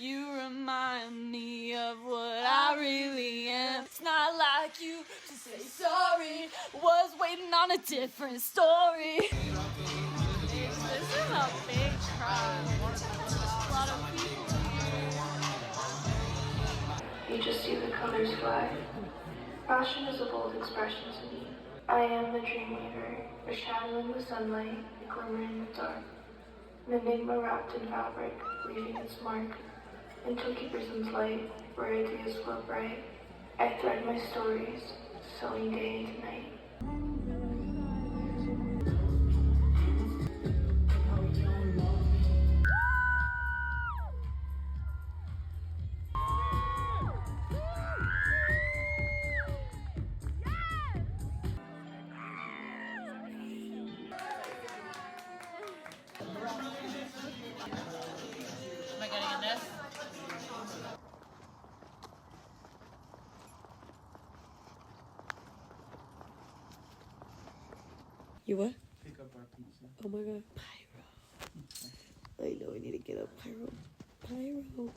You remind me of what I really am. It's not like you to say sorry. Was waiting on a different story. This is a big crowd. A lot of people here. You just see the colors fly. Passion is a bold expression to me. I am the dream weaver, a shadow in the sunlight, a glimmer in the dark. An enigma wrapped in fabric, leaving its mark. Until Keeperson's light, where ideas flow bright. I thread my stories, sewing day into night. Am I getting in this? You what? Pick up our pizza. Oh my god. Pyro. I know I need to get up. Pyro. Pyro.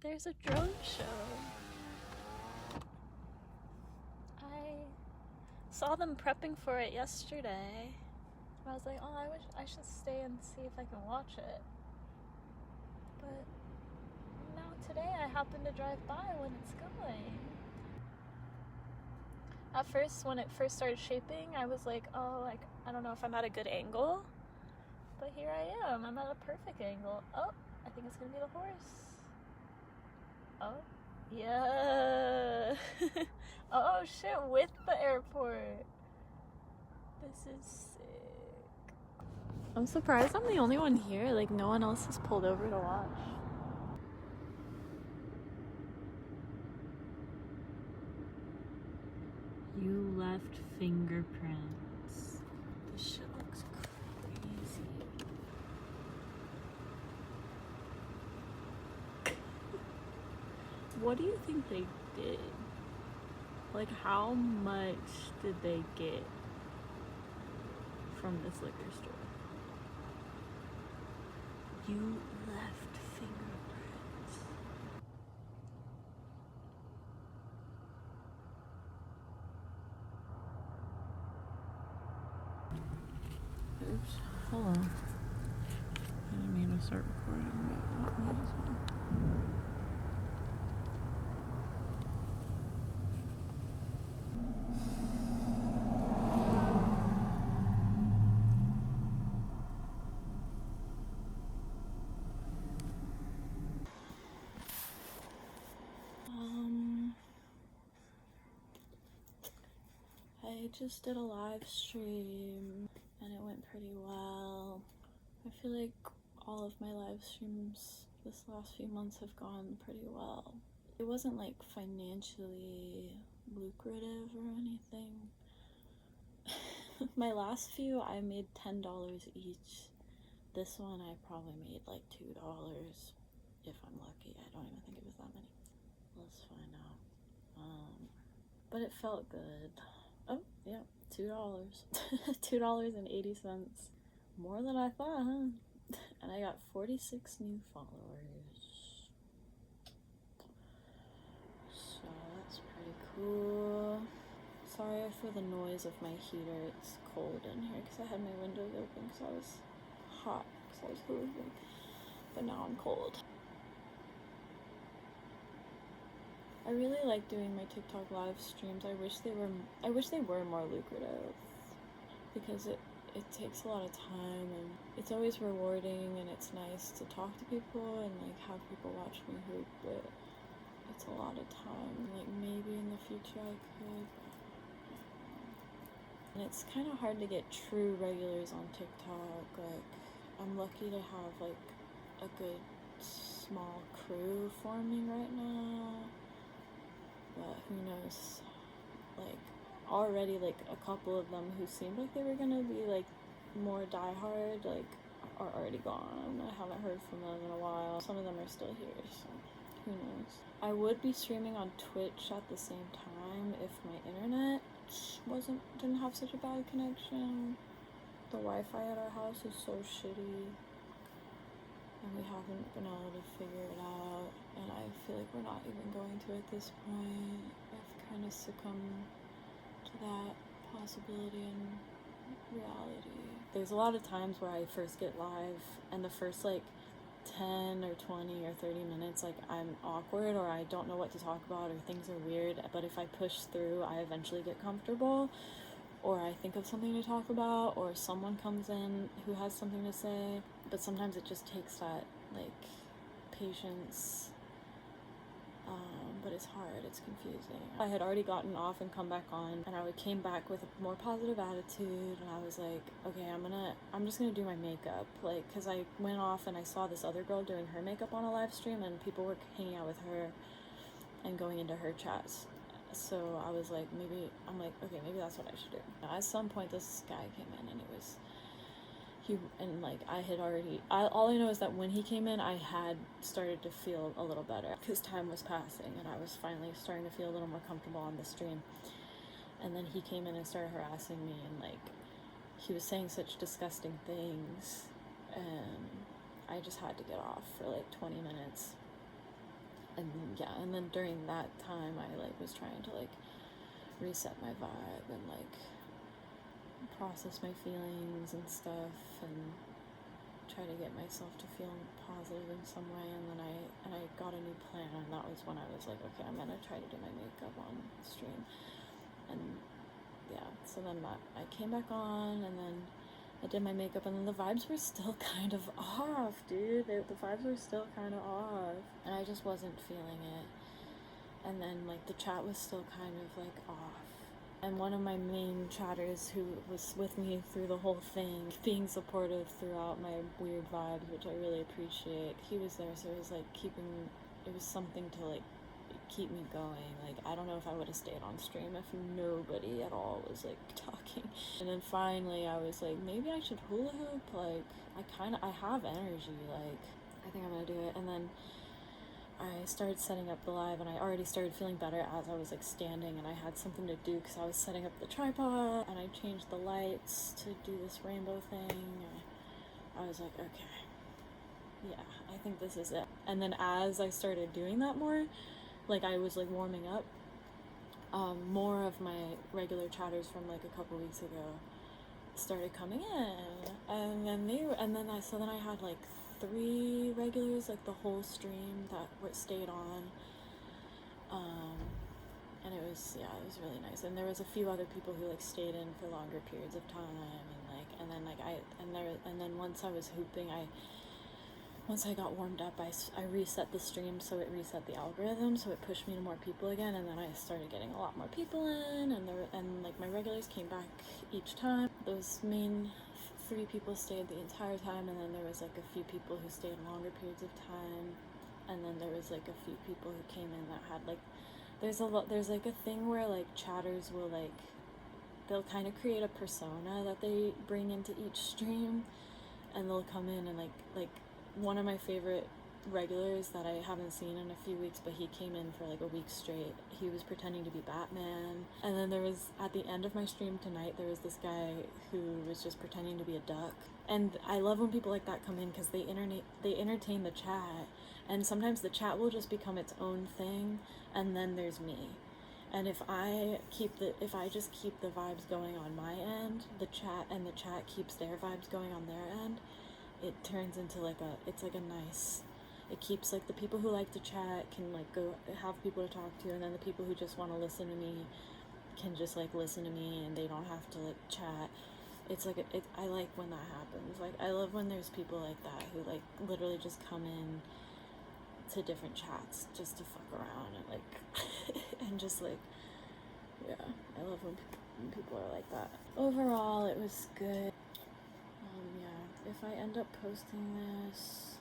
There's a drone show. I saw them prepping for it yesterday. I was like, oh, I should stay and see if I can watch it. But now today I happened to drive by when it's going. At first, when it first started shaping, I was like, oh, like, I don't know if I'm at a good angle. But here I am. I'm at a perfect angle. Oh, I think it's gonna be the horse. Oh, yeah. Oh shit, with the airport. This is sick. I'm surprised I'm the only one here. Like, no one else has pulled over to watch. You left fingerprints. This shit looks crazy. What do you think they did? Like, how much did they get from this liquor store? You left fingerprints. Oops, hold on. I didn't mean to start recording, but what was it? I just did a live stream and it went pretty well. I feel like all of my live streams this last few months have gone pretty well. It wasn't like financially lucrative or anything. My last few I made $10 each. This one I probably made like $2 if I'm lucky. I don't even think it was that many. Let's find out. But it felt good. Oh, yeah, $2. $2.80. More than I thought, huh? And I got 46 new followers. So that's pretty cool. Sorry for the noise of my heater. It's cold in here because I had my windows open because I was hot because I was moving. But now I'm cold. I really like doing my TikTok live streams. I wish they were more lucrative, because it takes a lot of time, and it's always rewarding, and it's nice to talk to people and like have people watch me hoop, but it's a lot of time. Like maybe in the future I could. And it's kind of hard to get true regulars on TikTok. Like I'm lucky to have like a good small crew forming right now, but who knows, like already like a couple of them who seemed like they were gonna be like more diehard like are already gone. I haven't heard from them in a while. Some of them are still here, so who knows. I would be streaming on Twitch at the same time if my internet didn't have such a bad connection. The Wi-Fi at our house is so shitty, and we haven't been able to figure it out, and I feel like we're not even going to at this point. I've kind of succumbed to that possibility in reality. There's a lot of times where I first get live, and the first like 10 or 20 or 30 minutes, like I'm awkward or I don't know what to talk about or things are weird, but if I push through, I eventually get comfortable, or I think of something to talk about, or someone comes in who has something to say. But sometimes it just takes that like patience, but it's hard, it's confusing. I had already gotten off and come back on, and I came back with a more positive attitude, and I was like, okay, I'm just gonna do my makeup, like, because I went off and I saw this other girl doing her makeup on a live stream, and people were hanging out with her and going into her chats. So I was like, maybe that's what I should do. At some point this guy came in, and all I know is that when he came in, I had started to feel a little better because time was passing and I was finally starting to feel a little more comfortable on the stream. And then he came in and started harassing me, and like he was saying such disgusting things, and I just had to get off for like 20 minutes. And then during that time I like was trying to like reset my vibe and like process my feelings and stuff, and try to get myself to feel positive in some way. And then I got a new plan, and that was when I was like, okay, I'm gonna try to do my makeup on stream. And yeah, so then I came back on, and then I did my makeup, and then the vibes were still kind of off, dude. The vibes were still kind of off, and I just wasn't feeling it. And then like the chat was still kind of like off. And one of my main chatters who was with me through the whole thing, being supportive throughout my weird vibes, which I really appreciate, he was there, so it was like it was something to like keep me going. Like I don't know if I would have stayed on stream if nobody at all was like talking. And then finally I was like, maybe I should hula hoop. Like I have energy, like I think I'm gonna do it. And then I started setting up the live, and I already started feeling better as I was like standing, and I had something to do because I was setting up the tripod, and I changed the lights to do this rainbow thing. I was like, okay, yeah, I think this is it. And then as I started doing that more, like I was like warming up, more of my regular chatters from like a couple weeks ago started coming in, and then I had like 3 regulars like the whole stream that stayed on, and it was really nice. And there was a few other people who like stayed in for longer periods of time, and then once I was hooping, once I got warmed up, I reset the stream, so it reset the algorithm, so it pushed me to more people again, and then I started getting a lot more people in, and like my regulars came back each time. Those main 3 people stayed the entire time, and then there was like a few people who stayed longer periods of time, and then there was like a few people who came in that had like, there's like a thing where like chatters will like, they'll kind of create a persona that they bring into each stream, and they'll come in and like one of my favorite regulars that I haven't seen in a few weeks, but he came in for like a week straight. He was pretending to be Batman. And then there was, at the end of my stream tonight, there was this guy who was just pretending to be a duck. And I love when people like that come in because they entertain the chat, and sometimes the chat will just become its own thing, and then there's me. And if I just keep the vibes going on my end, the chat keeps their vibes going on their end, it turns into like it's like a nice it keeps like the people who like to chat can like go have people to talk to, and then the people who just want to listen to me can just like listen to me and they don't have to like chat. It's like I like when that happens. Like I love when there's people like that who like literally just come in to different chats just to fuck around and like and just like, yeah, I love when people are like that. Overall, it was good. Yeah, if I end up posting this,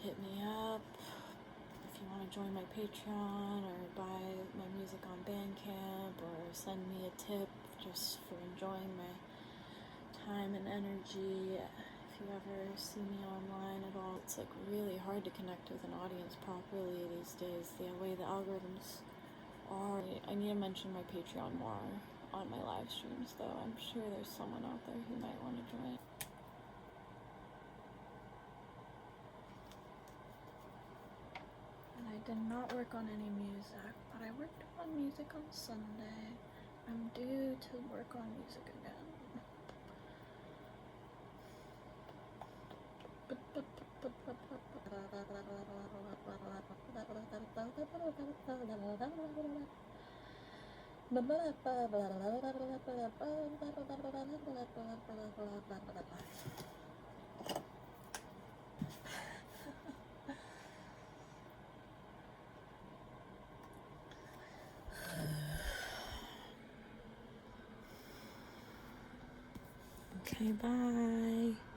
hit me up if you want to join my Patreon or buy my music on Bandcamp or send me a tip just for enjoying my time and energy. If you ever see me online at all, it's like really hard to connect with an audience properly these days, the way the algorithms are. I need to mention my Patreon more on my live streams though. I'm sure there's someone out there who might want to join. And I did not work on any music, but I worked on music on Sunday. I'm due to work on music again. Okay, bye.